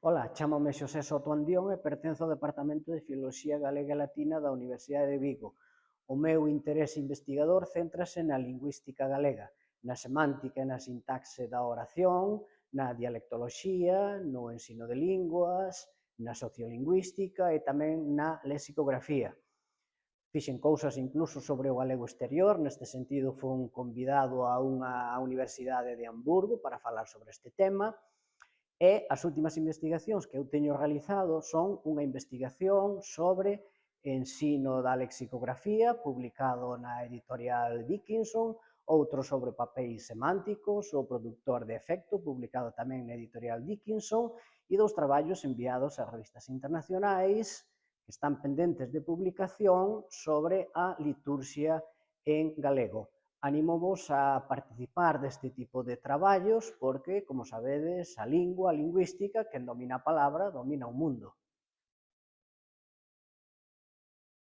Ola, chámome Xosé Soto Andión e pertenzo ao Departamento de Filoloxía Galega e Latina da Universidade de Vigo. O meu interese investigador céntrase na lingüística galega, na semántica e na sintaxe da oración, na dialectoloxía, no ensino de linguas, na sociolingüística e tamén na lexicografía. Fixen cousas incluso sobre o galego exterior, neste sentido fun convidado a unha universidade de Hamburgo para falar sobre este tema, e as últimas investigacións que eu teño realizado son unha investigación sobre ensino da lexicografía, publicado na editorial Dickinson, outro sobre papéis semánticos, o produtor de efecto, publicado tamén na editorial Dickinson, e dous traballos enviados a revistas internacionais que están pendentes de publicación sobre a liturxia en galego. Anímovos a participar deste tipo de traballos porque, como sabedes, a lingua, a lingüística, quen domina a palabra, domina o mundo.